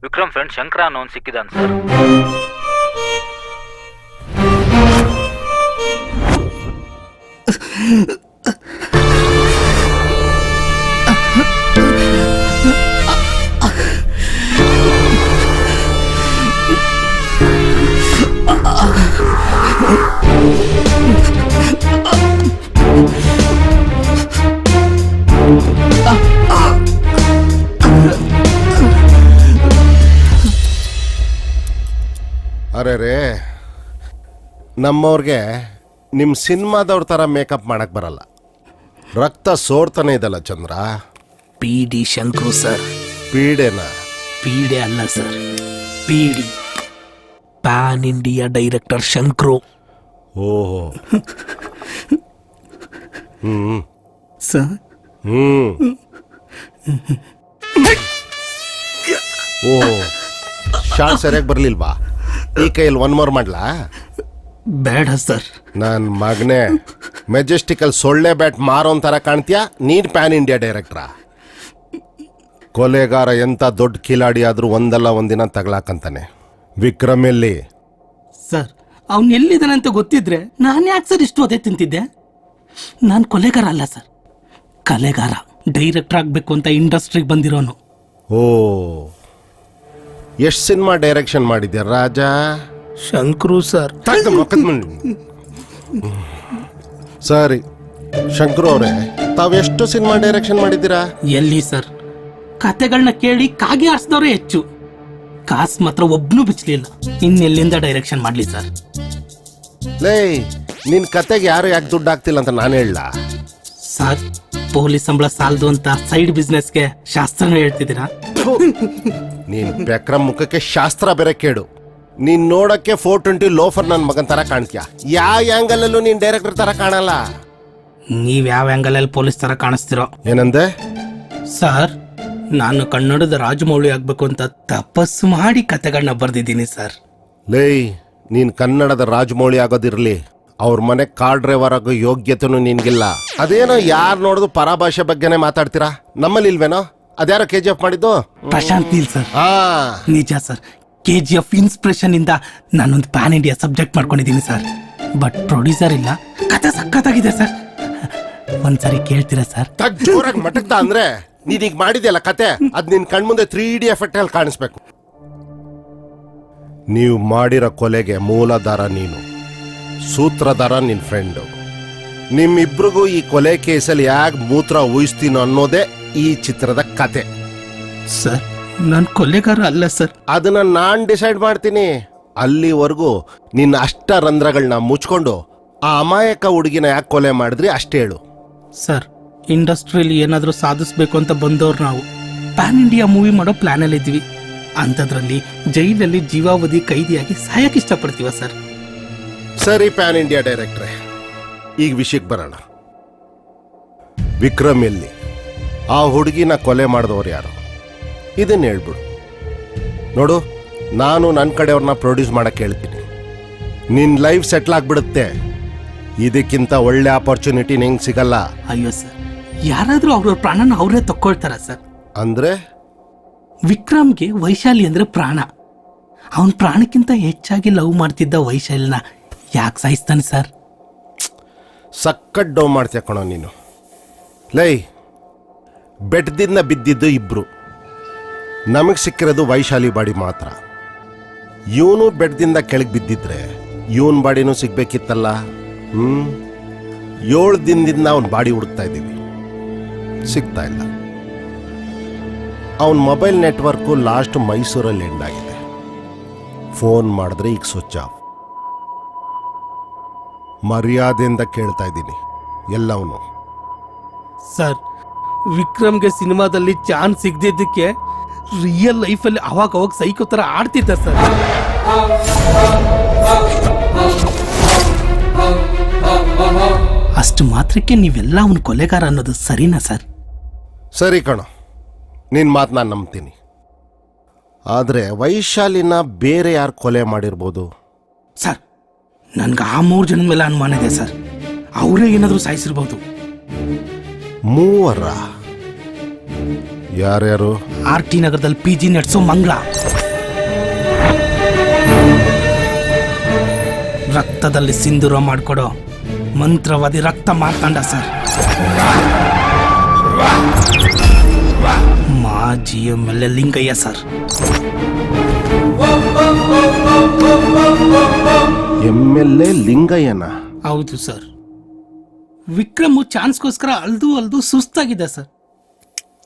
Vikram friend Shankar ಅನ್ನೋನ್ ಸಿಕ್ಕಿದಾನ್ sir. ಅರೆ ರೇ, ನಮ್ಮವ್ರಿಗೆ ನಿಮ್ಮ ಸಿನಿಮಾದವ್ರ ಥರ ಮೇಕಪ್ ಮಾಡಕ್ಕೆ ಬರಲ್ಲ. ರಕ್ತ ಸೋರ್ತಾನೆ ಇದಲ್ಲ ಚಂದ್ರ. PD Shankru sir. ಪೀಡೆನಾ? ಪೀಡೆ ಅಲ್ಲ sir, PD. Pan India director Shankru. ಓಹೋ. ಸರ್. ಓಹೋ, ಶಾರ್ಟ್ ಸರಿಯಾಗಿ ಬರಲಿಲ್ವಾ? ಈ ಕೈಯಲ್ಲಿ ಒನ್ ಮೋರ್ ಮಾಡ್ಲಾ? ಬೇಡ ಸರ್. ನನ್ನ ಮಗನೇ, ಮೆಜೆಸ್ಟಿಕಲ್ ಸೊಳ್ಳೆ ಬ್ಯಾಟ್ ಮಾರೋನ್ ಥರ ಕಾಣ್ತೀಯಾ? ನೀನ್ ಪ್ಯಾನ್ ಇಂಡಿಯಾ ಡೈರೆಕ್ಟ್ರಾ? ಕೊಲೆಗಾರ ಎಂಥ ದೊಡ್ಡ ಕಿಲಾಡಿ ಆದರೂ ಒಂದಲ್ಲ ಒಂದಿನ ತಗಲಾಕಂತಾನೆ. ವಿಕ್ರಮ್ ಎಲ್ಲಿ? ಸರ್, ಅವ್ನು ಎಲ್ಲಿದ್ದಾನೆ ಅಂತ ಗೊತ್ತಿದ್ರೆ ನಾನು ಯಾಕೆ ಸರ್ ಇಷ್ಟು ಅದೇ ತಿಂತಿದ್ದೆ? ನಾನು ಕೊಲೆಗಾರ ಅಲ್ಲ ಸರ್, ಕಲೆಗಾರ. ಡೈರೆಕ್ಟರ್ ಆಗಬೇಕು ಅಂತ ಇಂಡಸ್ಟ್ರಿಗೆ ಬಂದಿರೋನು. ಓ, ಎಷ್ಟು ಸಿನಿಮಾ ಡೈರೆಕ್ಷನ್ ಮಾಡಿದ್ಯಾ ರಾಜ? ಶಂಕ್ರು ಸರ್. ಸರಿ ಶಂಕರು ಅವರೇ, ತಾವೆಷ್ಟು ಸಿನಿಮಾ ಡೈರೆಕ್ಷನ್ ಮಾಡಿದ್ದೀರಾ? ಎಲ್ಲಿ ಸರ್, ಕತೆಗಳನ್ನ ಕೇಳಿ ಕಾಗೆ ಆರಿಸಿದವರೇ ಹೆಚ್ಚು. ಕಾಸು ಮಾತ್ರ ಒಬ್ನು ಬಿಚ್ಚಲಿಲ್ಲ. ಇನ್ನೆಲ್ಲಿಂದ ಡೈರೆಕ್ಷನ್ ಮಾಡ್ಲಿ ಸರ್? ಲೇ, ನಿನ್ ಕತೆಗೆ ಯಾರು ಯಾಕೆ ದುಡ್ಡು ಆಗ್ತಿಲ್ಲ ಅಂತ ನಾನು ಹೇಳ ಸರ್? ಪೊಲೀಸ್ ಸಂಬಳ ಸಾಲದು ಅಂತ ಸೈಡ್ ಬಿಸ್ನೆಸ್ಗೆ ಶಾಸ್ತ್ರನ ಹೇಳ್ತಿದ್ದೀರಾ? ನೀನ್ ಬೆಕ್ರಮ್ ಮುಖಕ್ಕೆ ಶಾಸ್ತ್ರ ಬೇರೆ ಕೇಡು. ನೀನ್ ನೋಡಕ್ಕೆ 420 ಲೋಫರ್ ನನ್ನ ಮಗನ್ ತರ ಕಾಣ್ತೀಯ. ಯಾವ ಆಂಗಲ್ ಅಲ್ಲೂ ನೀನ್ ಡೈರೆಕ್ಟರ್ ತರ ಕಾಣಲ್ಲ. ನೀವ್ ಯಾವ ಆಂಗಲ್ ಅಲ್ಲಿ ಪೊಲೀಸ್ ತರ ಕಾಣಿಸ್ತಿರೋ? ಏನಂದೆ ಸರ್, ನಾನು ಕನ್ನಡದ ರಾಜಮೌಳಿ ಆಗ್ಬೇಕು ಅಂತ ತಪಸ್ಸು ಮಾಡಿ ಕತೆಗಳನ್ನ ಬರ್ದಿದ್ದೀನಿ ಸರ್. ಲೇ, ನೀನ್ ಕನ್ನಡದ ರಾಜಮೌಳಿ ಆಗೋದಿರ್ಲಿ, ಅವ್ರ ಮನೆ ಕಾರ್ ಡ್ರೈವರ್ ಆಗೋ ಯೋಗ್ಯತೆನೂ ನಿನ್ಗಿಲ್ಲ. ಅದೇನೋ ಯಾರು ನೋಡಿದ್ರು ಪರಭಾಷೆ ಬಗ್ಗೆನೇ ಮಾತಾಡ್ತೀರಾ. ನಮ್ಮಲ್ಲಿ ಇಲ್ವೇನೋ? ಅದ್ಯಾರೋ KGF ಮಾಡಿದ್ದು? ಪ್ರಶಾಂತ್ ನೀಲ್ ಸರ್. ಆ ನಿಜ ಸರ್, KGF ಇನ್ಸ್ಪಿರೇಷನ್ ಇಂದ ನಾನೊಂದು ಪ್ಯಾನ್ ಇಂಡಿಯಾ ಸಬ್ಜೆಕ್ಟ್ ಮಾಡ್ಕೊಂಡಿದ್ದೀನಿ ಸರ್. ಬಟ್ ಪ್ರೊಡ್ಯೂಸರ್ ಇಲ್ಲ. ಕತೆ ಸಖತ್ತಾಗಿದೆ ಸರ್, ಒಂದ್ಸರಿ ಕೇಳ್ತೀರಾ ಸರ್? ಜೋರಾಗಿ ಮಟಕ್ತಾ ಅಂದ್ರೆ ನೀನೀಗ ಮಾಡಿದ್ಯಲ್ಲ ಕತೆ, ಅದ್ ನಿನ್ ಕಣ್ಮುಂದೆ 3D ಎಫೆಕ್ಟ್ ಅಲ್ಲಿ ಕಾಣಿಸ್ಬೇಕು. ನೀವು ಮಾಡಿರೋ ಕೊಲೆಗೆ ಮೂಲಧಾರ ನೀನು, ಸೂತ್ರಧಾರ ನಿನ್ ಫ್ರೆಂಡು. ನಿಮ್ಮಿಬ್ರಿಗೂ ಈ ಕೊಲೆ ಕೇಸಲ್ಲಿ ಯಾಕೆ ಮೂತ್ರ ಊಹಿಸ್ತೀನೋ ಅನ್ನೋದೇ ಈ ಚಿತ್ರದ ಕತೆ. ಸರ್, ನಾನು ಕೊಲೆಗಾರ ಅಲ್ಲ ಸರ್. ಅದನ್ನ ನಾನ್ ಡಿಸೈಡ್ ಮಾಡ್ತೀನಿ. ಅಲ್ಲಿವರೆಗೂ ನಿನ್ನ ಅಷ್ಟ ರಂಧ್ರಗಳನ್ನ ಮುಚ್ಕೊಂಡು ಆ ಅಮಾಯಕ ಹುಡುಗಿನ ಯಾಕೆ ಕೊಲೆ ಮಾಡಿದ್ರಿ ಅಷ್ಟೇ ಹೇಳು. ಸರ್, ಇಂಡಸ್ಟ್ರಿಯಲ್ಲಿ ಏನಾದರೂ ಸಾಧಿಸ್ಬೇಕು ಅಂತ ಬಂದವ್ರು ನಾವು. ಪ್ಯಾನ್ ಇಂಡಿಯಾ ಮೂವಿ ಮಾಡೋ ಪ್ಲಾನ್ ಅಲ್ಲಿ ಇದ್ವಿ. ಅಂಥದ್ರಲ್ಲಿ ಜೈಲಲ್ಲಿ ಜೀವಾವಧಿ ಕೈದಿಯಾಗಿ ಸಾಯಕ್ಕೆ ಇಷ್ಟಪಡ್ತೀವ ಸರ್? ಸರಿ ಪ್ಯಾನ್ ಇಂಡಿಯಾ ಡೈರೆಕ್ಟ್ರೆ, ಈಗ ವಿಷಯಕ್ಕೆ ಬರೋಣ. ವಿಕ್ರಮ್ ಎಲ್ಲಿ? ಆ ಹುಡುಗಿನ ಕೊಲೆ ಮಾಡಿದವ್ರು ಯಾರು? ಇದನ್ನ ಹೇಳ್ಬಿಡು. ನೋಡು, ನಾನು ನನ್ನ ಕಡೆಯವ್ರನ್ನ ಪ್ರೊಡ್ಯೂಸ್ ಮಾಡಕ್ಕೆ ಹೇಳ್ತೀನಿ. ನಿನ್ನ ಲೈಫ್ ಸೆಟ್ಲ್ ಆಗ್ಬಿಡುತ್ತೆ. ಇದಕ್ಕಿಂತ ಒಳ್ಳೆ ಆಪರ್ಚುನಿಟಿ ನಿಂಗೆ ಸಿಗಲ್ಲ. ಅಯ್ಯೋ ಸರ್, ಯಾರಾದರೂ ಅವ್ರವ್ರ ಪ್ರಾಣನ ಅವರೇ ತಕ್ಕೊಳ್ತಾರ ಸರ್? ಅಂದ್ರೆ ವಿಕ್ರಮ್ಗೆ ವೈಶಾಲಿ ಅಂದ್ರೆ ಪ್ರಾಣ. ಅವನ ಪ್ರಾಣಕ್ಕಿಂತ ಹೆಚ್ಚಾಗಿ ಲವ್ ಮಾಡ್ತಿದ್ದ ವೈಶಾಲಿನ ಯಾಕೆ ಸಾಯಿಸ್ತಾನೆ ಸರ್? ಸಕ್ಕಟ್ ಡೌ ಮಾಡ್ತೀಯ ಕಣೋ ನೀನು. ಲೈ, ಬೆಟ್ಟದಿಂದ ಬಿದ್ದಿದ್ದು ಇಬ್ರು, ನಮಗೆ ಸಿಕ್ಕಿರೋದು ವೈಶಾಲಿ ಬಾಡಿ ಮಾತ್ರ. ಇವನು ಬೆಟ್ಟದಿಂದ ಕೆಳಗೆ ಬಿದ್ದಿದ್ರೆ ಇವನ್ ಬಾಡಿನೂ ಸಿಗ್ಬೇಕಿತ್ತಲ್ಲ. 7 ದಿನದಿಂದ ಅವನ ಬಾಡಿ ಹುಡುಕ್ತಾ ಇದ್ದೀವಿ, ಸಿಗ್ತಾ ಇಲ್ಲ. ಅವನ ಮೊಬೈಲ್ ನೆಟ್ವರ್ಕು ಲಾಸ್ಟ್ ಮೈಸೂರಲ್ಲಿ ಎಂಡ್ ಆಗಿದೆ. ಫೋನ್ ಮಾಡಿದ್ರೆ ಈಗ ಸ್ವಿಚ್ ಆಫ್. ಮರ್ಯಾದೆಯಿಂದ ಕೇಳ್ತಾ ಇದ್ದೀನಿ ಎಲ್ಲವನು. ಸರ್, ವಿಕ್ರಮ್ಗೆ ಸಿನಿಮಾದಲ್ಲಿ ಚಾನ್ಸ್ ಸಿಗದಿದ್ದಕ್ಕೆ ರಿಯಲ್ ಲೈಫಲ್ಲಿ ಅವಾಗ ಸೈಕೋ ಥರ ಆಡ್ತಿದ್ದ ಸರ್. ಅಷ್ಟು ಮಾತ್ರಕ್ಕೆ ನೀವೆಲ್ಲ ಅವನ ಕೊಲೆಗಾರ ಅನ್ನೋದು ಸರಿನಾ ಸರ್? ಸರಿ ಕಣೋ, ನಿನ್ನ ಮಾತು ನಾನು ನಂಬ್ತೀನಿ. ಆದರೆ ವೈಶಾಲಿನ ಬೇರೆ ಯಾರು ಕೊಲೆ ಮಾಡಿರ್ಬೋದು? ಸರ್, ನನ್ಗೆ ಆ 3 ಜನ ಮೇಲೆ ಅನುಮಾನ ಇದೆ ಸರ್. ಅವರೇ ಏನಾದರೂ ಸಾಯಿಸಿರ್ಬೋದು. 3? ಯಾರ್ಯಾರು? ಆರ್ ಟಿ ನಗರದಲ್ಲಿ ಪಿ ಜಿ ನಡೆಸೋ ಮಂಗಳ, ರಕ್ತದಲ್ಲಿ ಸಿಂಧೂರ ಮಾಡ್ಕೊಡೋ ಮಂತ್ರವಾದಿ ರಕ್ತ ಮಾರ್ತಾಂಡ ಸರ್, ಮಾಜಿ ಎಮ್ಮೆಲ್ಲೆ ಲಿಂಗಯ್ಯ ಸರ್, MLA ಲಿಂಗಯ್ಯನ? ಹೌದು ಸರ್. ವಿಕ್ರಮ್ ಚಾನ್ಸ್ಗೋಸ್ಕರ ಅಲ್ದು ಸುಸ್ತಾಗಿದೆ ಸರ್.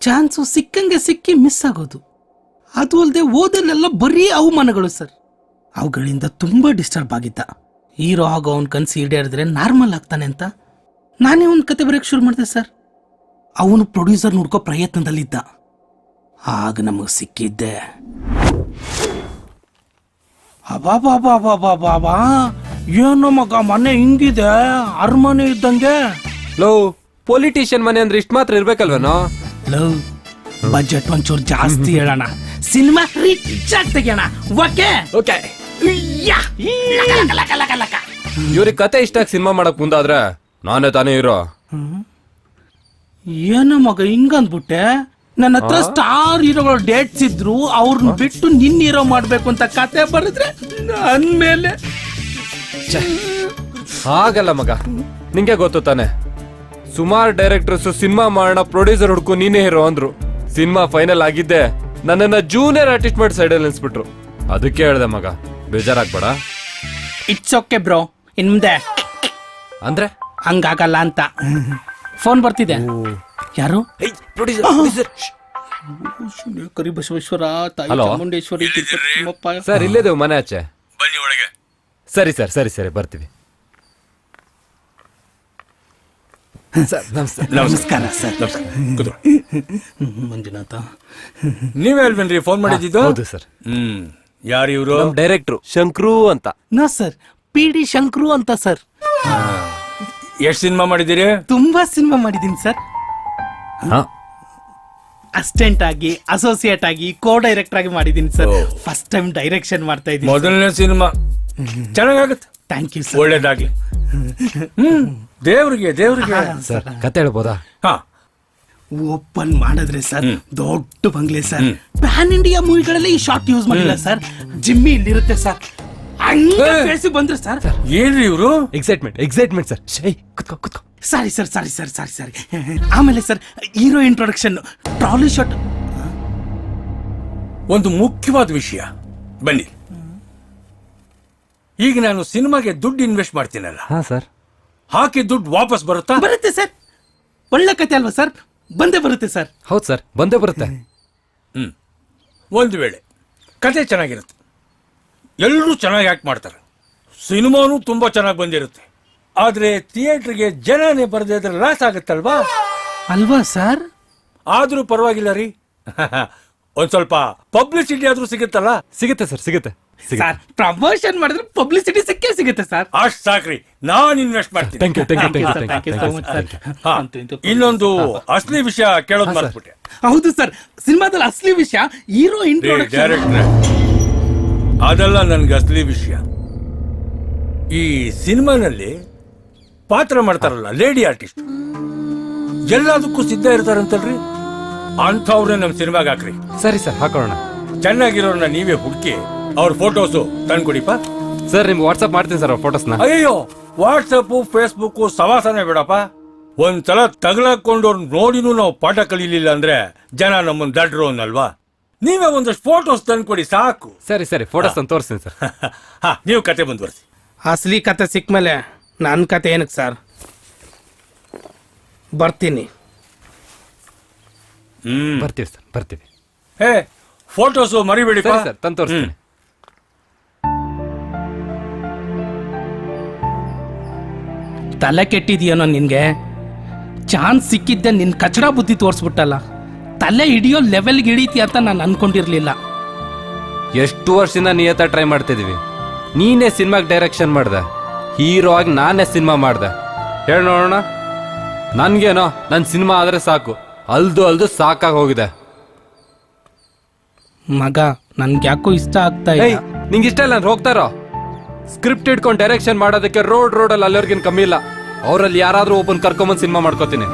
ಚಾನ್ಸು ಸಿಕ್ಕಂಗೆ ಸಿಕ್ಕಿ ಮಿಸ್ ಆಗೋದು, ಅದು ಅಲ್ಲದೆ ಓದಲ್ಲೆಲ್ಲ ಬರೀ ಅವಮಾನಗಳು ಸರ್. ಅವುಗಳಿಂದ ತುಂಬಾ ಡಿಸ್ಟರ್ಬ್ ಆಗಿದ್ದ. ಹೀರೋ ಆಗೋ ಅವನ ಕನಸು ಈಡೇರಿದ್ರೆ ನಾರ್ಮಲ್ ಆಗ್ತಾನೆ ಅಂತ ನಾನೇ ಒಂದು ಕತೆ ಬರೆಯಕ್ಕೆ ಶುರು ಮಾಡಿದೆ ಸರ್. ಅವನು ಪ್ರೊಡ್ಯೂಸರ್ ನೋಡ್ಕೋ ಪ್ರಯತ್ನದಲ್ಲಿದ್ದ. ಆಗ ನಮಗೆ ಸಿಕ್ಕಿದ್ದೆ ಅಬಾಬಾಬಾಬಾಬಾಬಾ, ಏನೋ ಮಗ ಮನೆ ಹಿಂಗಿದೆ, ಅರಮನೆ ಇದ್ದಂಗೆ. ಲೋ, ಪೊಲಿಟಿಷಿಯನ್ ಮನೆ ಅಂದ್ರೆ ಇಷ್ಟ ಮಾತ್ರ ಇರ್ಬೇಕಲ್ವೇನೋ? ಲವ್, ಬಜೆಟ್ ಒಂಚೂರು ಜಾಸ್ತಿ ಹೇಳೋಣ, ಸಿನಿಮಾ ರಿಚ್ ಆಗಿ ತೆಗಿಯೋಣ. Okay okay. ಇವ್ರಿಗೆ ಕತೆ ಇಷ್ಟ ಸಿನಿಮಾ ಮಾಡಕ್ ಮುಂದಾದ್ರೆ ನಾನೇ ತಾನೇ ಇರೋ. ಏನೋ ಮಗ ಹಿಂಗಂದ್ಬಿಟ್ಟೆ. ನನ್ನ ಹತ್ರ ಸ್ಟಾರ್ ಹೀರೋಗಳ ಡೇಟ್ಸ್ ಇದ್ರು, ಅವ್ರನ್ನ ಬಿಟ್ಟು ನಿನ್ನ ಹೀರೋ ಮಾಡ್ಬೇಕು ಅಂತ ಕತೆ ಬರೆದ್ರೆ ಅಂದ್ಮೇಲೆ ಹಾಗಲ್ಲ ಮಗ, ನಿಂಗೆ ಗೊತ್ತು ತಾನೆ, ಸುಮಾರು ಡೈರೆಕ್ಟರ್ಸ್ ಸಿನಿಮಾ ಮಾಡೋಣ ಪ್ರೊಡ್ಯೂಸರ್ ಹುಡ್ಕು ನೀನೇ ಹೀರೋ ಅಂದ್ರು. ಸಿನಿಮಾ ಫೈನಲ್ ಆಗಿದ್ದೆ ನನ್ನನ್ನ ಜೂನಿಯರ್ ಆರ್ಟಿಸ್ಟ್ ಮಾಡಿ ಸೈಡಲ್ಲಿ ನಿಲ್ಸ್ಬಿಟ್ರು. ಅದಕ್ಕೆ ಹೇಳ್ದೆ ಮಗ, ಬೇಜಾರಾಗ್ಬೇಡ. ಇಟ್ಸ್ ಓಕೆ ಬ್ರೋ, ಇನ್ ಮುಂದೆ ಅಂದ್ರೆ ಹಂಗಾಗಲ್ಲ ಅಂತ. ಫೋನ್ ಬರ್ತಿದೆ. ಯಾರು? ಕರಿ ಬಸವೇಶ್ವರ, ತಾಯಿ Hello? ಚಾಮುಂಡೇಶ್ವರಿ, ತಿಮ್ಮಪ್ಪ. ಸರ್ ಇಲ್ಲೇದೇವು ಮನೆ ಆಚೆ. ಬನ್ನಿ ಒಳಗೆ. ಸರಿ ಸರ್, ಸರಿ ಸರಿ ಬರ್ತೀವಿ. ಸರ್ ನಮಸ್ತೆ. ನಮಸ್ಕಾರ ಸರ್. ಮಂಜುನಾಥ, ನೀವೇ ಅಲ್ವೇನ್ರಿ ಫೋನ್ ಮಾಡಿದ್ದು? ಹೌದು ಸರ್. ಯಾರು ಇವರು? ಡೈರೆಕ್ಟ್ರು ಶಂಕ್ರು ಅಂತ. ನಾ ಸರ್, ಪಿ ಡಿ ಶಂಕ್ರು ಅಂತ ಸರ್. ಎಷ್ಟ್ ಸಿನಿಮಾ ಮಾಡಿದ್ದೀರಿ? ತುಂಬಾ ಸಿನಿಮಾ ಮಾಡಿದೀನಿ ಸರ್. ಅಸಿಸ್ಟೆಂಟ್ ಆಗಿ, ಅಸೋಸಿಯೇಟ್ ಆಗಿ, ಕೋ ಡೈರೆಕ್ಟರ್ ಆಗಿ ಮಾಡಿದೀನಿ ಸರ್. ಫಸ್ಟ್ ಟೈಮ್ ಡೈರೆಕ್ಷನ್ ಮಾಡ್ತಾ ಇದ್ದೀನಿ. ಮೊದಲನೇ ಸಿನಿಮಾ ಚೆನ್ನಾಗತ್ತೆ. Thank you sir. ಒಳ್ಳೇದಾಗ್ಲಿ. ದೇವ್ರಿಗೆ ಸರ್ ಕತೆ ಹೇಳ್ಬೋದಾ? ಹಾ, ಓಪನ್ ಮಾಡಿದ್ರೆ ಸರ್ ದೊಡ್ಡ ಬಂಗ್ಲೆ ಸರ್. ಪ್ಯಾನ್ ಇಂಡಿಯಾ ಮೂವಿಗಳಲ್ಲಿ ಈ ಶಾರ್ಟ್ ಯೂಸ್ ಮಾಡಿಲ್ಲ ಸರ್. ಜಿಮ್ಮಿ ಇಲ್ಲಿರುತ್ತೆ ಸರ್. ಹಂಗೆ ಬಂದ್ರೆ ಸರ್. ಏನ್ರಿ ಇವರು? Excitement sir. ಕುತ್ಕೋ. Sorry sir, sorry. ಆಮೇಲೆ sir, hero introduction, trolley shot. ಒಂದು ಮುಖ್ಯವಾದ ವಿಷಯ, ಬನ್ನಿ. ಈಗ ನಾನು ಸಿನಿಮಾಗೆ ದುಡ್ಡು ಇನ್ವೆಸ್ಟ್ ಮಾಡ್ತೀನಲ್ಲ, ಹಾ ಸರ್, ಹಾಕಿ ದುಡ್ಡು ವಾಪಸ್ ಬರುತ್ತಾ? ಬರುತ್ತೆ ಸರ್. ಒಳ್ಳೆ ಕತೆ ಅಲ್ವಾ ಸರ್? ಬಂದೇ ಬರುತ್ತೆ ಸರ್. ಹೌದು ಸರ್, ಬಂದೇ ಬರುತ್ತೆ. ಒಂದು ವೇಳೆ ಕತೆ ಚೆನ್ನಾಗಿರುತ್ತೆ, ಎಲ್ಲರೂ ಚೆನ್ನಾಗಿ ಆಕ್ಟ್ ಮಾಡ್ತಾರೆ, ಸಿನಿಮಾನು ತುಂಬಾ ಚೆನ್ನಾಗಿ ಬಂದಿರುತ್ತೆ, ಆದ್ರೆ ಥಿಯೇಟರ್ಗೆ ಜನನೇ ಬರದಿದ್ರೆ ಲಾಸ್ ಆಗುತ್ತಲ್ವಾ? ಅಲ್ವಾ ಸರ್? ಆದ್ರೂ ಪರವಾಗಿಲ್ಲ ರೀ. ಒಂದ್ ಸ್ವಲ್ಪ ಪಬ್ಲಿಸಿಟಿ ಆದ್ರೂ ಸಿಗುತ್ತಲ್ಲ? ಸಿಗುತ್ತೆ ಸರ್, ಸಿಗುತ್ತೆ. ಸರ್, ಪ್ರಮೋಷನ್ ಮಾಡಿದ್ರೆ ಪಬ್ಲಿಸಿಟಿ ಸಿಕ್ಕೇ ಸಿಗುತ್ತೆ ಸರ್. ಅಷ್ಟ್ ಸಾಕ್ರಿ, ನಾನ್ ಇನ್ವೆಸ್ಟ್ ಮಾಡ್ತೀನಿ. Thank you. ಹಾ, ಇನ್ನೊಂದು ಅಸಲಿ ವಿಷಯ ಕೇಳೋದು ಮರ್ತ್ಬಿಟ್ಟೆ. ಹೌದು ಸರ್, ಸಿನಿಮಾದಲ್ಲಿ ಅಸಲಿ ವಿಷಯ ಹೀರೋ ಇಂಟ್ರೊಡಕ್ಷನ್. ಡೈರೆಕ್ಟ್ರೆ, ಅದೆಲ್ಲ ನನ್ಗೆ ಅಸಲಿ ವಿಷಯ. ಈ ಸಿನಿಮಾನಲ್ಲಿ ಪಾತ್ರ ಮಾಡ್ತಾರಲ್ಲ ಲೇಡಿ ಆರ್ಟಿಸ್ಟ್, ಎಲ್ಲದಕ್ಕೂ ಸಿದ್ಧ ಇರ್ತಾರಂತಲ್ರಿ, ಅಂಥವ್ರನ್ನ ನಮ್ ಸಿನಿಮಾಗೆ ಹಾಕ್ರಿ. ಸರಿ ಸರ್, ಹಾಕೋಣ. ಚೆನ್ನಾಗಿರೋರ್ನ ನೀವೇ ಹುಡುಕಿ ಅವ್ರ ಫೋಟೋಸು ತಂದ್ಕೊಡಿಪ್ಪ. ಸರ್ ನಿಮ್ಗೆ ವಾಟ್ಸ್ಆಪ್ ಮಾಡ್ತೀನಿ ಸರ್ ಅವ್ರ ಫೋಟೋಸ್ನ. ಅಯ್ಯೋ, ವಾಟ್ಸಪ್ ಫೇಸ್ಬುಕ್ ಸವಾಸನೆ ಬೇಡಪ್ಪ. ಒಂದ್ಸಲ ತಗಲಾಕೊಂಡು ನೋಡಿನೂ ನಾವು ಪಾಠ ಕಲೀಲಿಲ್ಲ ಅಂದ್ರೆ ಜನ ನಮ್ಮನ್ನ ದಡ್ರು ಅನ್ನಲ್ವಾ? ನೀವೇ ಒಂದಷ್ಟು ಫೋಟೋಸ್ ತಂದ್ಕೊಡಿ ಸಾಕು. ಸರಿ ಫೋಟೋಸ್ ತಂದು ತೋರಿಸ್ತೀನಿ ಸರ್. ಹಾ, ನೀವು ಕತೆ ಮುಂದುವರಿಸಿ. ಅಸಲಿ ಕತೆ ಸಿಕ್ಮೇಲೆ ನನ್ನ ಕತೆ ಏನಕ್ಕೆ ಸರ್? ಬರ್ತೀನಿ. ಬರ್ತೀವಿ ಸರ್, ಬರ್ತೀವಿ. ಹೇ, ಫೋಟೋಸು ಮರಿಬೇಡಿಪ್ಪ. ಸರಿ ಸರ್, ತಂದು ತೋರಿಸ್ತೀನಿ. ತಲೆ ಕೆಟ್ಟಿದೆಯೇನೋ ನಿನ್ಗೆ? ಚಾನ್ಸ್ ಸಿಕ್ಕಿದ್ದೆ ನಿನ್ ಕಚಡ ಬುದ್ಧಿ ತೋರಿಸ್ಬಿಟ್ಟಲ್ಲ. ತಲೆ ಹಿಡಿಯೋ ಲೆವೆಲ್ಗೆ ಹಿಡಿತಿ ಅಂತ ನಾನು ಅನ್ಕೊಂಡಿರ್ಲಿಲ್ಲ. ಎಷ್ಟು ವರ್ಷದಿಂದ ನಿಯತ ಟ್ರೈ ಮಾಡ್ತಿದೀವಿ. ನೀನೇ ಸಿನಿಮಾಗೆ ಡೈರೆಕ್ಷನ್ ಮಾಡ್ದೆ, ಹೀರೋ ಆಗಿ ನಾನೇ ಸಿನಿಮಾ ಮಾಡ್ದೆ. ಹೇಳಿ ನೋಡೋಣ. ನನ್ಗೇನೋ ನನ್ನ ಸಿನಿಮಾ ಆದ್ರೆ ಸಾಕು, ಅಲ್ದು ಸಾಕಾಗಿ ಹೋಗಿದೆ. ಮಗ, ನನ್ಗೆ ಯಾಕೋ ಇಷ್ಟ ಆಗ್ತಾ ಏಯ್, ಇಲ್ಲ. ನಿಂಗೆ ಇಷ್ಟ ಇಲ್ಲ ಅಂದ್ರೆ ಹೋಗ್ತಾರೋ? ಸ್ಕ್ರಿಪ್ಟ್ ಇಟ್ಕೊಂಡು ಡೈರೆಕ್ಷನ್ ಮಾಡೋದಕ್ಕೆ ರೋಡಲ್ಲಿ ಅಲ್ಲಿವರೆಗಿನ ಕಮ್ಮಿ ಇಲ್ಲ. ಅವರಲ್ಲಿ ಯಾರಾದ್ರೂ ಒಬ್ಬನ್ ಕರ್ಕೊಂಬಂದ್ ಸಿನಿಮಾ ಮಾಡ್ಕೋತೀನಿ.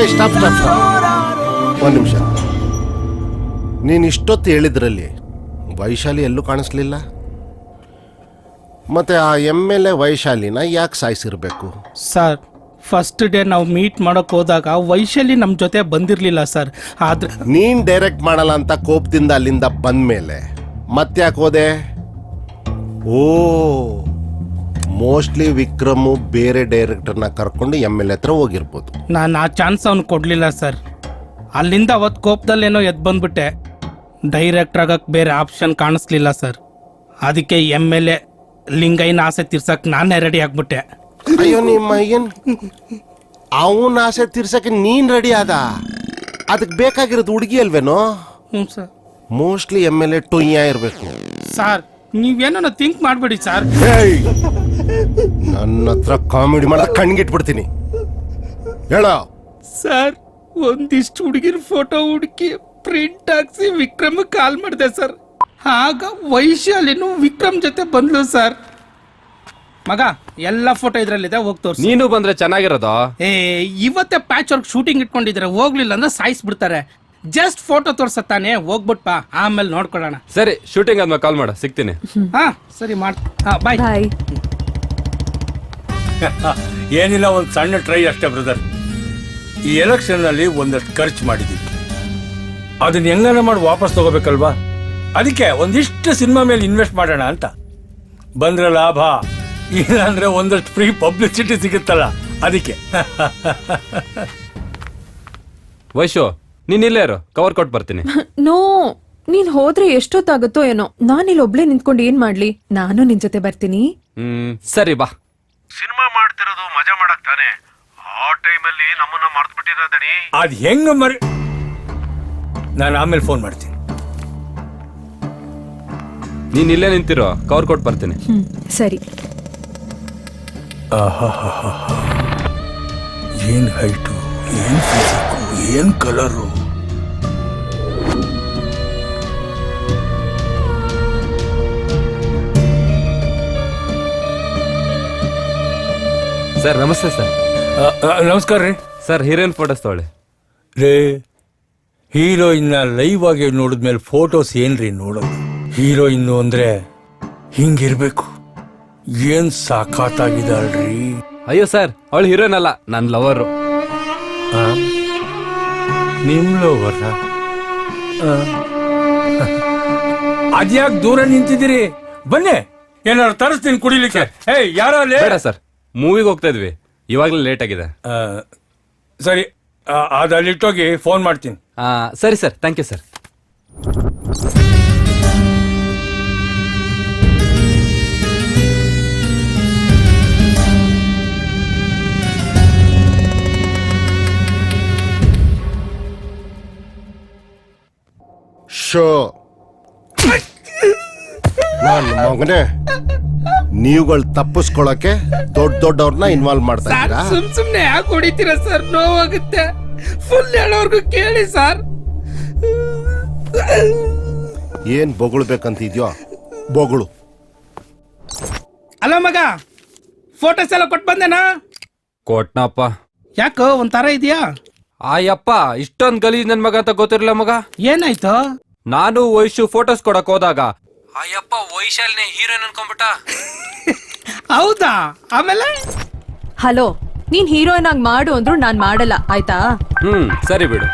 ಸ್ಟಾಪ್ ಸ್ಟಾಪ್ ಸ್ಟಾಪ್ ಒಂದು ನಿಮಿಷ. ನೀನು ಇಷ್ಟೊತ್ತು ಹೇಳಿದ್ರಲ್ಲಿ ವೈಶಾಲಿ ಎಲ್ಲೂ ಕಾಣಿಸ್ಲಿಲ್ಲ. ಮತ್ತೆ ಆ MLA ವೈಶಾಲಿನ ಯಾಕೆ ಸಾಯಿಸಿರ್ಬೇಕು? ಸರ್ ಫಸ್ಟ್ ಡೇ ನಾವು ಮೀಟ್ ಮಾಡೋಕೆ ಹೋದಾಗ ವೈಶಾಲಿ ನಮ್ಮ ಜೊತೆ ಬಂದಿರಲಿಲ್ಲ ಸರ್. ಆದ್ರೆ ನೀನ್ ಡೈರೆಕ್ಟ್ ಮಾಡಲ್ಲ ಅಂತ ಕೋಪದಿಂದ ಅಲ್ಲಿಂದ ಬಂದ್ಮೇಲೆ ಮತ್ತ್ಯಾಕೆ ಹೋದೆ? ಓ, ಮೋಸ್ಟ್ಲಿ ವಿಕ್ರಮು ಬೇರೆ ಡೈರೆಕ್ಟರ್ನ ಕರ್ಕೊಂಡು MLA ಹತ್ರ ಹೋಗಿರ್ಬೋದು. ನಾನು ಆ ಚಾನ್ಸ್ ಅವ್ನು ಕೊಡಲಿಲ್ಲ ಸರ್. ಅಲ್ಲಿಂದ ಅವತ್ತು ಕೋಪದಲ್ಲೇನೋ ಎದ್ದು ಬಂದ್ಬಿಟ್ಟೆ. ಡೈರೆಕ್ಟರ್ ಆಗಕ್ಕೆ ಬೇರೆ ಆಪ್ಷನ್ ಕಾಣಿಸ್ಲಿಲ್ಲ ಸರ್. ಅದಕ್ಕೆ MLA ಲಿಂಗೈನ ಆಸೆ ತೀರ್ಸಕ್ಕೆ ನಾನೇ ರೆಡಿ ಆಗ್ಬಿಟ್ಟೆ. ಅಯ್ಯೋ ನಿಮ್ಮ ಏನ್ ಅವನ ಆಸೆ ತೀರ್ಸಕ್ಕೆ ನೀನ್ ರೆಡಿ ಆದ? ಅದಕ್ಕೆ ಬೇಕಾಗಿರೋದು ಹುಡುಗಿ ಅಲ್ವೇನೋ? ಹ್ಞೂ ಸರ್. ಮೋಸ್ಟ್ಲಿ MLA ಟೊಯ್ಯ ಇರಬೇಕು. ಸರ್ ನೀವೇನೋ ಥಿಂಕ್ ಮಾಡಬೇಡಿ ಸರ್. ನನ್ನ ಹತ್ರ ಕಾಮಿಡಿ ಮಾಡ ಕಣ್ಗಿಟ್ಬಿಡ್ತೀನಿ. ಹೇಳ ಸರ್ ಒಂದಿಷ್ಟು ಹುಡುಗಿರ ಫೋಟೋ ಹುಡುಕಿ ಪ್ರಿಂಟ್ ಹಾಕ್ಸಿ ವಿಕ್ರಮ್ ಕಾಲ್ ಮಾಡಿದೆ ಸರ್. ಆಗ ವೈಶಾಲಿನು ವಿಕ್ರಮ್ ಜೊತೆ ಬಂದ್ಲು ಸರ್. ಮಗ ಎಲ್ಲ ಫೋಟೋ ಇದ್ರಲ್ಲಿದೆ, ಹೋಗಿ ತೋರಿಸಿ. ನೀನು ಬಂದ್ರೆ ಚೆನ್ನಾಗಿರೋದು. ಇವತ್ತೇ ಪ್ಯಾಚ್ ವರ್ಕ್ ಶೂಟಿಂಗ್ ಇಟ್ಕೊಂಡಿದ್ರೆ ಹೋಗ್ಲಿಲ್ಲ ಅಂದ್ರೆ ಸಾಯಿಸ್ಬಿಡ್ತಾರೆ. ಜಸ್ಟ್ ಫೋಟೋ ತೋರ್ಸತ್ತಾನೆ, ಹೋಗ್ಬಿಟ್ಪ ಆಮೇಲೆ ನೋಡ್ಕೊಳ್ಳೋಣ. ಸರಿ, ಶೂಟಿಂಗ್ ಆದ್ಮೇಲೆ ಕಾಲ್ ಮಾಡ, ಸಿಗ್ತೀನಿ. ಹಾ ಸರಿ ಬಾಯ್. ಬಾಯ್. ಏನಿಲ್ಲ, ಒಂದು ಸಣ್ಣ ಟ್ರೈ ಅಷ್ಟೇ ಬ್ರದರ್. ಈ ಎಲೆಕ್ಷನ್ನಲ್ಲಿ ಒಂದಷ್ಟು ಖರ್ಚು ಮಾಡಿದ್ದೀವಿ, ಅದನ್ನ ಹೆಂಗನ ಮಾಡಿ ವಾಪಸ್ ತಗೋಬೇಕಲ್ವಾ? ಅದಕ್ಕೆ ಒಂದಿಷ್ಟು ಸಿನಿಮಾ ಮೇಲೆ ಇನ್ವೆಸ್ಟ್ ಮಾಡೋಣ ಅಂತ. ಬಂದ್ರೆ ಲಾಭ, ಇಲ್ಲಾಂದ್ರೆ ಒಂದಷ್ಟು ಫ್ರೀ ಪಬ್ಲಿಸಿಟಿ ಸಿಗುತ್ತಲ್ಲ, ಅದಕ್ಕೆ. ವೈಶು, ನೀನ್ ಇಲ್ಲೇ ಇರು, ಕವರ್ ಕೊಟ್ಟು ಬರ್ತೀನಿ. ನೋ, ನೀನ್ ಹೋದ್ರೆ ಎಷ್ಟೊತ್ತಾಗುತ್ತೋ ಏನೋ. ನಾನಿಲ್ಲಿ ಒಬ್ಳೆ ನಿಂತ್ಕೊಂಡು ಏನ್ ಮಾಡ್ಲಿ? ನಾನು ನಿನ್ ಜೊತೆ ಬರ್ತೀನಿ. ಸರಿ ಬಾ. ಸಿನಿಮಾ ಮಾಡ್ತಿರೋದು ಮಜಾ ಮಾಡಕ್ ತಾನೆ, ಆ ಟೈಮಲ್ಲಿ ನಮ್ಮನ್ನ ಮರ್ತು ಬಿಟ್ಟಿರೋದನಿ. ಅದ್ ಹೆಂಗ ಮರಿ, ನಾನು ಆಮೇಲೆ ಫೋನ್ ಮಾಡ್ತೀನಿ. ನೀನ್ ಇಲ್ಲೇ ನಿಂತಿರೋ, ಕವರ್ ಕೊಟ್ಟು ಬರ್ತೀನಿ. ಸರಿ. ಏನ್ ಹೈಟು, ಏನ್ ಫಿಸಿಕ್ಕು, ಏನ್ ಕಲರು. ಸರ್ ನಮಸ್ತೆ ಸರ್. ನಮಸ್ಕಾರ ರೀ. ಸರ್ ಹೀರೋಯಿನ್ ಫೋಟೋಸ್ ತೊಗೊಳ್ಳಿ. ರೇ, ಹೀರೋಯಿನ್ನ ಲೈವ್ ಆಗಿ ನೋಡಿದ್ಮೇಲೆ ಫೋಟೋಸ್ ಏನ್ರಿ ನೋಡೋದು? ಹೀರೋಯಿನ್ನು ಅಂದ್ರೆ ಹಿಂಗಿರ್ಬೇಕು. ಏನ್ ಸಾಕಾಗಿದ್ದಾಳ್ರಿ. ಅಯ್ಯೋ ಸರ್, ಅವಳು ಹೀರೋಯಿನ್ ಅಲ್ಲ, ನನ್ ಲವರು. ನಿಮ್ ಲವರ್? ಅದ್ಯಾಕ್ ದೂರ ನಿಂತಿದ್ದೀರಿ? ಬನ್ನಿ, ಏನಾದ್ರು ತರಿಸ್ತೀನಿ ಕುಡಿಲಿಕ್ಕೆ. ಯಾರೋ ಬೇಡ ಸರ್, ಮೂವಿಗೆ ಹೋಗ್ತಾ ಇದ್ವಿ, ಇವಾಗ್ಲೇ ಲೇಟ್ ಆಗಿದೆ. ಸರಿ, ಅದಲ್ಲಿಟ್ಟೋಗಿ ಫೋನ್ ಮಾಡ್ತೀನಿ. ಸರಿ ಸರ್, ಥ್ಯಾಂಕ್ ಯು ಸರ್. ಶೋ ನನ್ನ ಮಗನೇ, ನೀವುಗಳು ತಪ್ಪಿಸ್ಕೊಳಕ್ಕೆ ದೊಡ್ಡ ದೊಡ್ಡವ್ರನ್ನ ಇನ್ವಾಲ್ವ್ ಮಾಡ್ತಾ ಇದ್ದೀರಾ? ಸುಮ್ನೆ ಯಾಕೆ ಹೊಡಿತೀರಾ ಸರ್? ನೋವಾಗುತ್ತೆ. ಫುಲ್ ಹೇಳೋರ್ಗು ಕೇಳಿ ಸರ್. ಏನ್ ಬೊಗಳ್ಬೇಕಂತಿದ್ಯೋ ಬೊಗಳು. ಅಲ್ಲ ಮಗ, ಫೋಟೋಸ್ ಎಲ್ಲ ಕೊಟ್ಟು ಬಂದೇನಾ? ಕೊಟ್ನಪ್ಪ. ಯಾಕೋ ಒಂಥರ ಇದೆಯಾ? ಆಯಪ್ಪ, ಇಷ್ಟೊಂದ್ ಗಲೀಜ್ ನನ್ ಮಗ ಅಂತ ಗೊತ್ತಿರಲಿಲ್ಲ ಮಗ. ಏನಾಯ್ತು? ನಾನು ವೈಶು ಫೋಟೋಸ್ ಕೊಡಕ್ ಹೋದಾಗ ಅಯ್ಯಪ್ಪ ವೈಶಾಲಿನೇ ಹೀರೋಯಿನ್ ಅನ್ಕೊಂಡ್ಬಿಟ್ಟ. ಹೌದಾ? ಆಮೇಲೆ ಹಲೋ, ನೀನ್ ಹೀರೋಯಿನ್ ಆಗಿ ಮಾಡು ಅಂದ್ರು ನಾನ್ ಮಾಡಲ್ಲ, ಆಯ್ತಾ? ಸರಿ ಬಿಡು.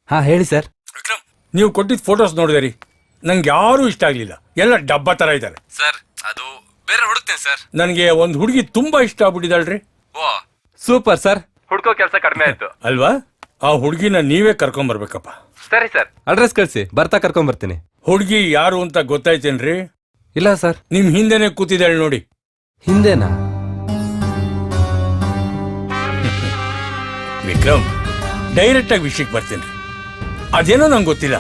ಹಾ ಹೇಳಿ ಸರ್. ವಿಕ್ರಮ್, ನೀವು ಕೊಟ್ಟಿದ್ದ ಫೋಟೋಸ್ ನೋಡಿದೆ ರೀ, ನಂಗೆ ಯಾರೂ ಇಷ್ಟ ಆಗ್ಲಿಲ್ಲ. ಎಲ್ಲ ಡಬ್ಬ ತರ ಇದ್ದಾರೆ. ಸರ್ ಅದು ಬೇರೆ ಹುಡುಕ್ತೇನೆ ಸರ್. ನನಗೆ ಒಂದು ಹುಡುಗಿ ತುಂಬಾ ಇಷ್ಟ ಆಗ್ಬಿಟ್ಟಿದ್ದಾಳ್ರಿ. ಓ ಸೂಪರ್ ಸರ್, ಹುಡ್ಕೋ ಕೆಲಸ ಕಡಿಮೆ ಆಯ್ತು ಅಲ್ವಾ? ಆ ಹುಡುಗಿನ ನೀವೇ ಕರ್ಕೊಂಡ್ ಬರ್ಬೇಕಪ್ಪ. ಸರಿ ಸರ್, ಅಡ್ರೆಸ್ ಕಳಿಸಿ, ಬರ್ತಾ ಕರ್ಕೊಂಡ್ ಬರ್ತೀನಿ. ಹುಡುಗಿ ಯಾರು ಅಂತ ಗೊತ್ತಾಯ್ತೇನ್ರಿ? ಇಲ್ಲ ಸರ್. ನಿಮ್ ಹಿಂದೆನೆ ಕೂತಿದ್ದಾಳೆ ನೋಡಿ. ಹಿಂದೆನಾ? ವಿಕ್ರಮ್, ಡೈರೆಕ್ಟ್ ಆಗಿ ವಿಷಯಕ್ಕೆ ಬರ್ತೀನಿ. ಅದೇನೋ ನಂಗೆ ಗೊತ್ತಿಲ್ಲ,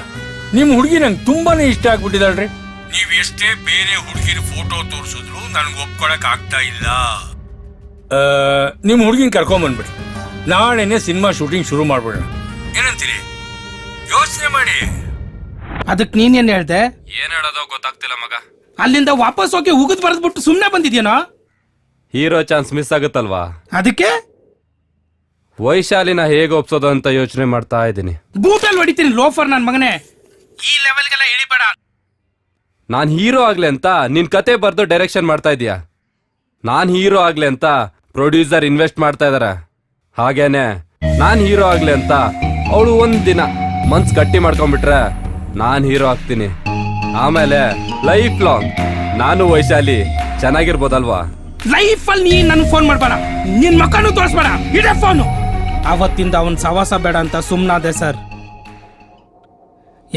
ನಿಮ್ ಹುಡುಗಿ ನಂಗೆ ತುಂಬಾನೇ ಇಷ್ಟ ಆಗ್ಬಿಟ್ಟಿದಾಳ್ರಿ. ನೀವ್ ಎಷ್ಟೇ ಬೇರೆ ಹುಡುಗಿರ ಫೋಟೋ ತೋರಿಸಿದ್ರು ನನ್ಗೆ ಒಪ್ಕೊಳಕ್ ಆಗ್ತಾ ಇಲ್ಲ. ನಿಮ್ ಹುಡುಗಿನ ಕರ್ಕೊಂಡ್ ಬಂದ್ಬಿಡಿ, ನಾಳೆನೆ ಸಿನಿಮಾ ಶೂಟಿಂಗ್ ಶುರು ಮಾಡ್ಬಿಡೋಣ. ಏನಂತೀರಿ? ಯೋಚನೆ ಮಾಡಿ. ಅದಕ್ಕೆ ನೀನೇನ್ ಹೇಳ್ದೆ? ಏನ್ ಹೇಳೋದೋ ಗೊತ್ತಾಗ್ತಿಲ್ಲ ಮಗ. ಅಲ್ಲಿಂದ ವಾಪಸ್ ಹೋಗಿ ಉಗಿದ್ ಬರೆದ್ಬಿಟ್ಟು ಸುಮ್ನೆ ಬಂದಿದ್ಯೇನೋ? ಹೀರೋ ಚಾನ್ಸ್ ಮಿಸ್ ಆಗುತ್ತಲ್ವಾ? ಅದಕ್ಕೆ ವೈಶಾಲಿನ ಹೇಗೆ ಒಪ್ಸೋದು ಅಂತ ಯೋಚನೆ ಮಾಡ್ತಾ ಇದ್ದೀನಿ. ಬೂಟಲ್ಲಿ ಹೊಡಿತೀನಿ ಲೋಫರ್ ನನ್ನ ಮಗನೇ. ಈ ಲೆವೆಲ್ಗೆಲ್ಲ ಇಳಿಬೇಡ. ನಾನು ಹೀರೋ ಆಗ್ಲಿ ಅಂತ ನಿನ್ ಕತೆ ಬರ್ದು ಡೈರೆಕ್ಷನ್ ಮಾಡ್ತಾ ಇದೀಯ. ನಾನ್ ಹೀರೋ ಆಗ್ಲಿ ಅಂತ ಪ್ರೊಡ್ಯೂಸರ್ ಇನ್ವೆಸ್ಟ್ ಮಾಡ್ತಾ ಇದಾರೆ. ಹಾಗೇನೆ ನಾನ್ ಹೀರೋ ಆಗ್ಲಿ ಅಂತ ಅವಳು ಒಂದ್ ದಿನ ಮನ್ಸ್ ಗಟ್ಟಿ ಮಾಡ್ಕೊಂಡ್ಬಿಟ್ರೆ ನಾನ್ ಹೀರೋ ಆಗ್ತೀನಿ. ಆಮೇಲೆ ಲೈಫ್ ಲಾಂಗ್ ನಾನು ವೈಶಾಲಿ ಚೆನ್ನಾಗಿರ್ಬೋದಲ್ವಾ? ಲೈಫಲ್ಲಿ ನೀನ್ ನನ್ ಫೋನ್ ಮಾಡ್ಬೇಡ, ನಿನ್ ಮಕ್ಕನು ತೋರಿಸ್ಬೇಡ, ಇಡೇ ಫೋನು. ಅವತ್ತಿಂದ ಅವನ್ ಸವಾಸ ಬೇಡ ಅಂತ ಸುಮ್ನಾದೆ ಸರ್.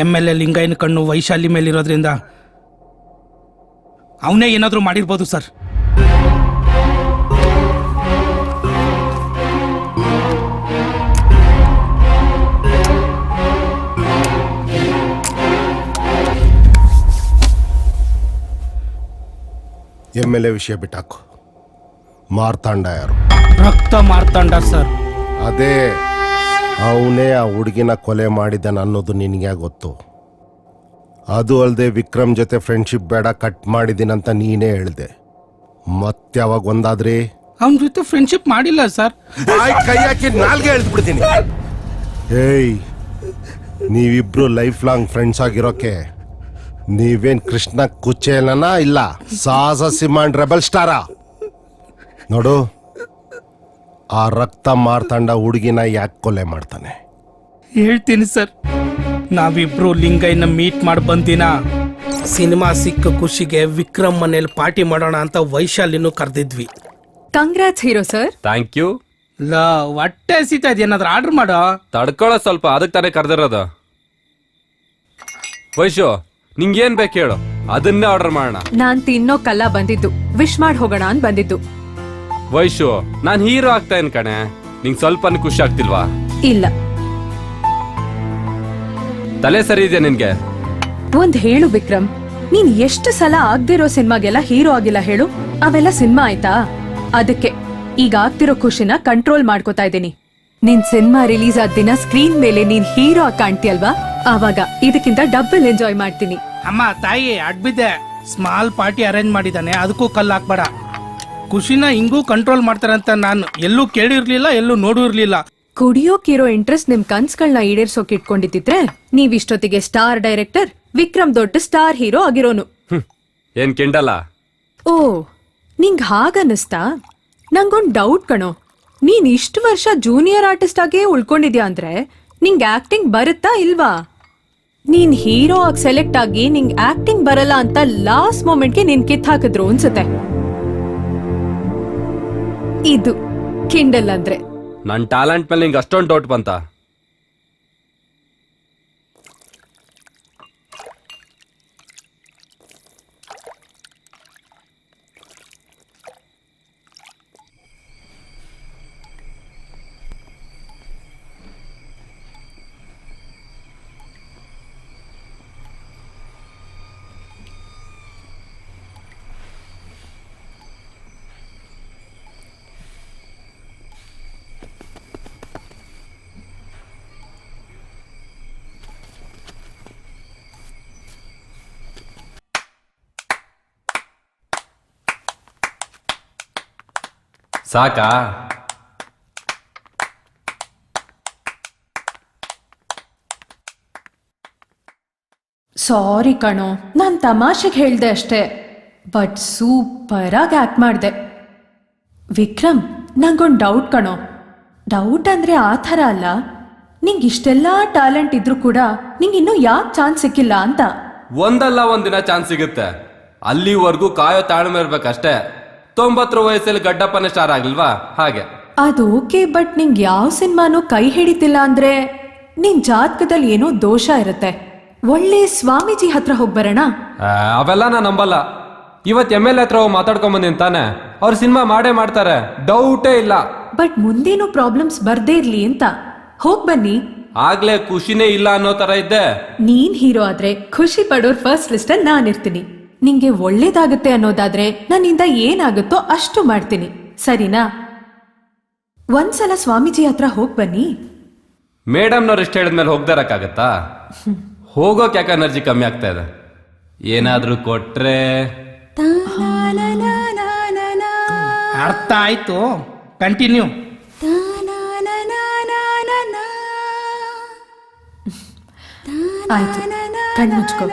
MLA ಲಿಂಗಯ್ಯನ ಕಣ್ಣು ವೈಶಾಲಿ ಮೇಲಿರೋದ್ರಿಂದ ಅವನೇ ಏನಾದ್ರೂ ಮಾಡಿರ್ಬೋದು ಸರ್. MLA ವಿಷಯ ಬಿಟ್ಟಾಕು. ಮಾರ್ತಾಂಡ ಯಾರು? ರಕ್ತ ಮಾರ್ತಾಂಡ ಸರ್. ಅದೇ ಅವನೇ ಆ ಹುಡುಗಿನ ಕೊಲೆ ಮಾಡಿದ್ದಾನೆ ಅನ್ನೋದು ನಿನಗೆ ಗೊತ್ತು. ಅದು ಅಲ್ಲದೆ ವಿಕ್ರಮ್ ಜೊತೆ ಫ್ರೆಂಡ್ಶಿಪ್ ಬೇಡ, ಕಟ್ ಮಾಡಿದ್ದೀನಂತ ನೀನೇ ಹೇಳಿದೆ. ಮತ್ತೆ ಅವಾಗ ಒಂದಾದ್ರಿ? ಅವನ ಜೊತೆ ಫ್ರೆಂಡ್ಶಿಪ್ ಮಾಡಿಲ್ಲ ಸರ್. ಕೈ ಹಾಕಿ ನಾಲ್ಗೆ ಎಳ್ದ್ಬಿಡ್ತೀನಿ. ಏಯ್, ನೀವಿಬ್ರು ಲೈಫ್ ಲಾಂಗ್ ಫ್ರೆಂಡ್ಸ್ ಆಗಿರೋಕೆ ನೀವೇನ್ ಕೃಷ್ಣ ಕುಚೇಲನ ಇಲ್ಲ ಸಾಹಸ ಸಿಂಹನ್ ರೆಬಲ್ ಸ್ಟಾರ? ನೋಡು, ಆ ರಕ್ತ ಮಾರ್ತಾಂಡ ಹುಡುಗಿನ ಯಾಕೆ ಕೊಲೆ ಮಾಡ್ತಾನೆ? ಹೇಳ್ತೀನಿ ಸರ್. ನಾವಿಬ್ರು ಲಿಂಗಯ್ಯನ ಮೀಟ್ ಮಾಡಿ ಬಂದಿನ ಸಿನಿಮಾ ಸಿಕ್ಕ ಖುಷಿಗೆ ವಿಕ್ರಮ್ ಮನೇಲಿ ಪಾರ್ಟಿ ಮಾಡೋಣ ಅಂತ ವೈಶಾಲಿನೂ ಕರೆದಿದ್ವಿ. Congrats hero sir. Thank you. ಹೊಟ್ಟೆ ಹಸಿತಾ ಇದೆ, ಏನಾದ್ರೂ ಆರ್ಡರ್ ಮಾಡೋ. ತಡ್ಕೊಳ್ಳೋ ಸ್ವಲ್ಪ, ಅದಕ್ಕೆ ತಾನೇ ಕರೆದಿರೋದು. ವೈಶು, ನಿಂಗೇನ್ ಬೇಕು ಹೇಳು, ಅದನ್ನೇ ಆರ್ಡರ್ ಮಾಡೋಣ. ನಾನ್ ತಿನ್ನೋಕಲ್ಲ ಬಂದಿದ್ದು, ವಿಶ್ ಮಾಡಿ ಹೋಗೋಣ ಅಂತ ಬಂದಿದ್ದು. ವೈಶು, ನಾನ್ ಹೀರೋ ಆಗ್ತಾ ಇನ್ ಕಣೆ, ನಿಂಗ್ ಸ್ವಲ್ಪ ಖುಷಿ ಆಗ್ತಿಲ್ವಾ? ಇಲ್ಲ. ತಲೆ ಸರಿ ಇದೆಯಾ ನಿನ್ಗೆ? ಒಂದ್ ಹೇಳು ವಿಕ್ರಮ್, ನೀನ್ ಎಷ್ಟು ಸಲ ಆಗ್ದಿರೋ ಸಿನಿಮಾಗೆಲ್ಲ ಹೀರೋ ಆಗಿಲ್ಲ ಹೇಳು? ಅವೆಲ್ಲ ಸಿನಿಮಾ ಆಯ್ತಾ? ಅದಕ್ಕೆ ಈಗ ಆಗ್ತಿರೋ ಖುಷಿನ ಕಂಟ್ರೋಲ್ ಮಾಡ್ಕೋತಾ ಇದ್ದೀನಿ. ನಿನ್ ಸಿನಿಮಾ ರಿಲೀಸ್ ಆದ ದಿನ ಸ್ಕ್ರೀನ್ ಮೇಲೆ ನೀನ್ ಹೀರೋ ಆಗಿ ಕಾಣ್ತೀಯಲ್ವಾ, ಆವಾಗ ಇದಕ್ಕಿಂತ ಡಬಲ್ ಎಂಜಾಯ್ ಮಾಡ್ತೀನಿ. ಅಮ್ಮ ತಾಯಿ ಅಡ್ಬಿದ್ದೆ, ಸ್ಮಾಲ್ ಪಾರ್ಟಿ ಅರೇಂಜ್ ಮಾಡಿದಾನೆ, ಅದಕ್ಕೂ ಕಲ್ಲು ಹಾಕ್ಬೇಡ. ಖುಷಿನ ಹಿಂಗೂ ಕಂಟ್ರೋಲ್ ಮಾಡ್ತಾರೆ ಅಂತ ನಾನು ಎಲ್ಲೂ ಕೇಳಿರ್ಲಿಲ್ಲ, ಎಲ್ಲೂ ನೋಡೂ ಇರ್ಲಿಲ್ಲ. ಕುಡಿಯೋಕಿರೋ ಇಂಟ್ರೆಸ್ಟ್ ನಿಮ್ ಕನ್ಸ್ಗಳನ್ನ ಈಡೇರ್ಸೋಕ್ ಇಟ್ಕೊಂಡಿದ್ರೆ ನೀವ್ ಇಷ್ಟೊತ್ತಿಗೆ ಸ್ಟಾರ್ ಡೈರೆಕ್ಟರ್, ವಿಕ್ರಮ್ ದೊಡ್ಡ ಸ್ಟಾರ್ ಹೀರೋ ಆಗಿರೋನು. ಏನ್ ಕಿಂಡಲ್ಲ? ಓ, ನಿಂಗ್ ಹಾಗನ್ನಿಸ್ತಾ? ನಂಗೊಂದ್ ಡೌಟ್ ಕಣೋ, ನೀನ್ ಇಷ್ಟು ವರ್ಷ ಜೂನಿಯರ್ ಆರ್ಟಿಸ್ಟ್ ಆಗೇ ಉಳ್ಕೊಂಡಿದ್ಯಾ ಅಂದ್ರೆ ನಿಂಗ್ ಆಕ್ಟಿಂಗ್ ಬರುತ್ತಾ ಇಲ್ವಾ? ನೀನ್ ಹೀರೋ ಆಗಿ ಸೆಲೆಕ್ಟ್ ಆಗಿ ನಿಂಗ್ ಆಕ್ಟಿಂಗ್ ಬರಲ್ಲ ಅಂತ ಲಾಸ್ಟ್ ಮೂಮೆಂಟ್ಗೆ ನೀನ್ ಕಿತ್ ಹಾಕಿದ್ರು ಅನ್ಸುತ್ತೆ. ಇದು ಕಿಂಡಲ್ ಅಂದ್ರೆ. ನನ್ ಟ್ಯಾಲೆಂಟ್ ಮೇಲೆ ನಿಂಗೆ ಅಷ್ಟೊಂದು ಡೌಟ್ ಬಂತ? ಸಾಕಾ? ಸಾರಿ ಕಣೋ, ನಾನ್ ತಮಾಷೆಗೆ ಹೇಳ್ದೆ ಅಷ್ಟೇ, ಬಟ್ ಸೂಪರ್ ಆಗಿ ಆಕ್ಟ್ ಮಾಡ್ದೆ. ವಿಕ್ರಮ್, ನಂಗೊಂದು ಡೌಟ್ ಕಣೋ. ಡೌಟ್ ಅಂದ್ರೆ ಆ ಥರ ಅಲ್ಲ, ನಿಂಗೆ ಇಷ್ಟೆಲ್ಲ ಟ್ಯಾಲೆಂಟ್ ಇದ್ರೂ ಕೂಡ ನಿಂಗೆ ಇನ್ನೂ ಯಾಕೆ ಚಾನ್ಸ್ ಸಿಕ್ಕಿಲ್ಲ ಅಂತ. ಒಂದಲ್ಲ ಒಂದಿನ ಚಾನ್ಸ್ ಸಿಗುತ್ತೆ, ಅಲ್ಲಿವರೆಗೂ ಕಾಯೋ ತಾಳ್ಮೆ ಇರ್ಬೇಕಷ್ಟೇ. 90 ವಯಸ್ಸಲ್ಲಿ ಗಡ್ಡಪ್ಪನ ಸ್ಟಾರ್ ಆಗ್ಲಿಲ್ವಾ ಹಾಗೆ. ಅದು ಓಕೆ, ಬಟ್ ನಿಂಗೆ ಯಾವ ಸಿನಿಮಾನು ಕೈ ಹಿಡಿತಿಲ್ಲ ಅಂದ್ರೆ ನಿನ್ ಜಾತಕದಲ್ಲಿ ಏನೋ ದೋಷ ಇರುತ್ತೆ. ಒಳ್ಳೆ ಸ್ವಾಮೀಜಿ ಹತ್ರ ಹೋಗ್ಬರೋಣ? ಅವೆಲ್ಲ ನಾ ನಂಬಲ್ಲ. ಇವತ್ತು MLA ಹತ್ರ ಹೋಗಿ ಮಾತಾಡ್ಕೊಂಡ್ ಬಂದಿನ್ ತಾನೆ, ಅವ್ರ ಸಿನಿಮಾ ಮಾಡೇ ಮಾಡ್ತಾರೆ, ಡೌಟೇ ಇಲ್ಲ. ಬಟ್ ಮುಂದೇನು ಪ್ರಾಬ್ಲಮ್ಸ್ ಬರ್ದೇ ಇರ್ಲಿ ಅಂತ ಹೋಗ್ ಬನ್ನಿ. ಆಗ್ಲೇ ಖುಷಿನೇ ಇಲ್ಲ ಅನ್ನೋ ತರ ಇದ್ದೆ. ನೀನ್ ಹೀರೋ ಆದ್ರೆ ಖುಷಿ ಪಡೋರ್ ಫಸ್ಟ್ ಲಿಸ್ಟ್ ಅಲ್ಲಿ ನಾನಿರ್ತೀನಿ. ನಿಂಗೆ ಒಳ್ಳೇದಾಗುತ್ತೆ ಅನ್ನೋದಾದ್ರೆ ನನ್ನಿಂದ ಏನಾಗುತ್ತೋ ಅಷ್ಟು ಮಾಡ್ತೀನಿ, ಸರಿನಾ? ಒಂದ್ಸಲ ಸ್ವಾಮೀಜಿ ಹತ್ರ ಹೋಗ್ ಬನ್ನಿ. ಮೇಡಮ್ನವ್ರು ಇಷ್ಟ ಹೇಳಿದ್ಮೇಲೆ ಹೋಗ್ದಾರಕ್ಕಾಗತ್ತಾ? ಹೋಗೋಕ್ ಯಾಕೆ ಎನರ್ಜಿ ಕಮ್ಮಿ ಆಗ್ತಾ ಇದೆ? ಏನಾದ್ರೂ ಕೊಟ್ರೆ ಅರ್ಥ ಆಯ್ತು, ಕಂಟಿನ್ಯೂ. ಆಯ್ತು, ಕಣ್ಮುಚ್ಕೋ.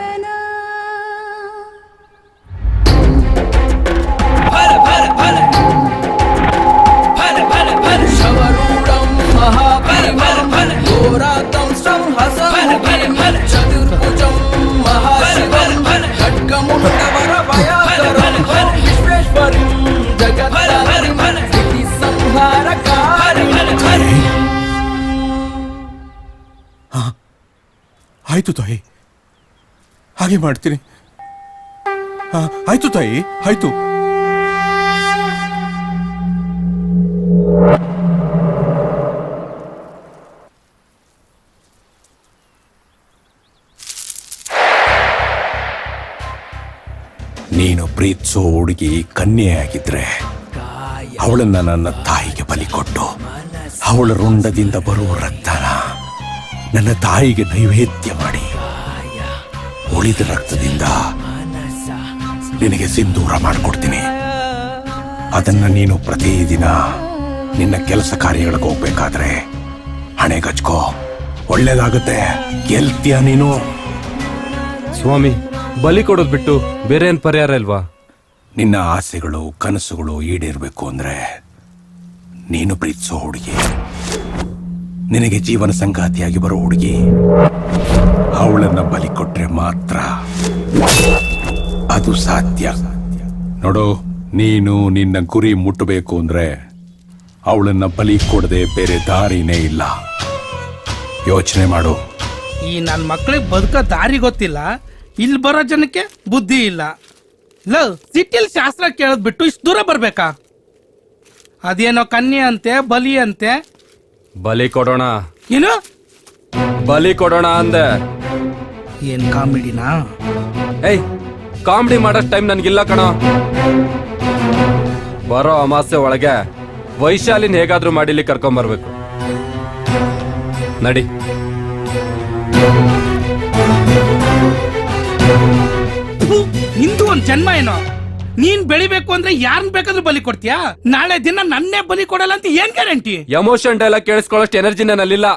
ಆಯ್ತು ತಾಯಿ, ಹಾಗೆ ಮಾಡ್ತೀನಿ. ಆಯ್ತು ತಾಯಿ, ಆಯ್ತು. ನೀನು ಪ್ರೀತಿಸೋ ಹುಡುಗಿ ಕನ್ಯೆಯಾಗಿದ್ರೆ ಅವಳನ್ನ ನನ್ನ ತಾಯಿಗೆ ಬಲಿ ಕೊಟ್ಟು ಅವಳ ರುಂಡದಿಂದ ಬರುವ ರಕ್ತನ ನನ್ನ ತಾಯಿಗೆ ನೈವೇದ್ಯ ಮಾಡಿ ಉಳಿದ ರಕ್ತದಿಂದ ನಿನಗೆ ಸಿಂಧೂರ ಮಾಡಿಕೊಡ್ತೀನಿ. ಅದನ್ನ ನೀನು ಪ್ರತಿದಿನ ನಿನ್ನ ಕೆಲಸ ಕಾರ್ಯಗಳಿಗೆ ಹೋಗ್ಬೇಕಾದ್ರೆ ಹಣೆಗಚ್ಕೋ, ಒಳ್ಳೇದಾಗುತ್ತೆ, ಗೆಲ್ತೀಯ ನೀನು. ಸ್ವಾಮಿ, ಬಲಿ ಕೊಡೋದು ಬಿಟ್ಟು ಬೇರೆ ಏನ್ ಪರಿಹಾರ ಇಲ್ವಾ? ನಿನ್ನ ಆಸೆಗಳು ಕನಸುಗಳು ಈಡೇರ್ಬೇಕು ಅಂದ್ರೆ ನೀನು ಪ್ರೀತಿಸೋ ಹುಡುಗಿ, ನಿನಗೆ ಜೀವನ ಸಂಗಾತಿಯಾಗಿ ಬರೋ ಹುಡುಗಿ, ಅವಳನ್ನ ಬಲಿ ಕೊಟ್ರೆ ಮಾತ್ರ ಅದು ಸಾಧ್ಯ. ನೋಡು, ನೀನು ನಿನ್ನ ಗುರಿ ಮುಟ್ಟಬೇಕು ಅಂದ್ರೆ ಅವಳನ್ನ ಬಲಿ ಕೊಡದೆ ಬೇರೆ ದಾರಿನೇ ಇಲ್ಲ. ಯೋಚನೆ ಮಾಡು. ಈ ನನ್ನ ಮಕ್ಕಳಿಗೆ ಬದುಕೋ ದಾರಿ ಗೊತ್ತಿಲ್ಲ, ಇಲ್ಲಿ ಬರೋ ಜನಕ್ಕೆ ಬುದ್ಧಿ ಇಲ್ಲ. ಸಿಟಿಲ್ ಶಾಸ್ತ್ರ ಕೇಳೋದ್ ಬಿಟ್ಟು ಇಷ್ಟು ದೂರ ಬರ್ಬೇಕಾ? ಅದೇನೋ ಕನ್ಯೆ ಅಂತೆ, ಬಲಿ ಅಂತೆ. ಬಲಿ ಕೊಡೋಣ. ಏನು ಬಲಿ ಕೊಡೋಣ ಅಂದೆ. ಏನ್ ಕಾಮಿಡಿನಾ? ಏಯ್, ಕಾಮಿಡಿ ಮಾಡೋಷ್ಟು ಟೈಮ್ ನನ್ಗಿಲ್ಲ ಕಣೋ. ಬರೋ ಅಮಾಸೆ ಒಳಗೆ ವೈಶಾಲಿನ ಹೇಗಾದ್ರೂ ಮಾಡಿ ಇಲ್ಲಿ ಕರ್ಕೊಂಬರ್ಬೇಕು. ನಡಿ. ನಿಂದು ಒಂದ್ ಜನ್ಮ ಏನೋ. ನೀನ್ ಬೆಳಿಬೇಕು ಅಂದ್ರೆ ಯಾರನ್ ಬೇಕಾದ್ರೂ ಬಲಿ ಕೊಡ್ತೀಯಾ? ನಾಳೆ ದಿನ ನನ್ನೇ ಬಲಿ ಕೊಡಲ್ಲ ಅಂತ ಏನ್ ಗ್ಯಾರಂಟಿ? ಎಮೋಷನ್ ಡೈಲಾಗ್ ಕೇಳಿಸ್ಕೊಳ್ಳೋಷ್ಟು ಎನರ್ಜಿ ನನ್ನಲ್ಲಿಲ್ಲ.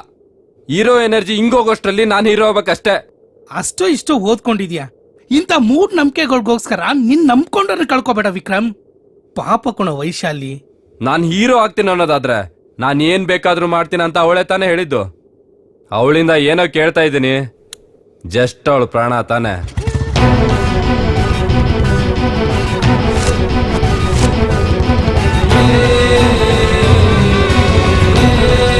ಹೀರೋ ಎನರ್ಜಿ ಹಿಂಗೋಗೋಷ್ಟ್ರಲ್ಲಿ ನಾನು ಹೀರೋ ಆಗ್ಬೇಕಷ್ಟೇ. ಅಷ್ಟೋ ಇಷ್ಟೋ ಓದ್ಕೊಂಡಿದ್ಯಾ? ಇಂಥ ಮೂಡ್ ನಂಬಿಕೆಗಳಿಗೋಸ್ಕರ ನಿನ್ ನಂಬ್ಕೊಂಡ್ರೆ ಕಳ್ಕೊಬೇಡ ವಿಕ್ರಮ್. ಪಾಪ ಕಣೋ ವೈಶಾಲಿ. ನಾನು ಹೀರೋ ಆಗ್ತೀನಿ ಅನ್ನೋದಾದ್ರೆ ನಾನು ಏನ್ ಬೇಕಾದ್ರೂ ಮಾಡ್ತೀನಿ ಅಂತ ಅವಳೇ ತಾನೇ ಹೇಳಿದ್ದು. ಅವಳಿಂದ ಏನೋ ಕೇಳ್ತಾ ಇದ್ದೀನಿ, ಜಸ್ಟ್ ಅವಳು ಪ್ರಾಣ ತಾನೆ.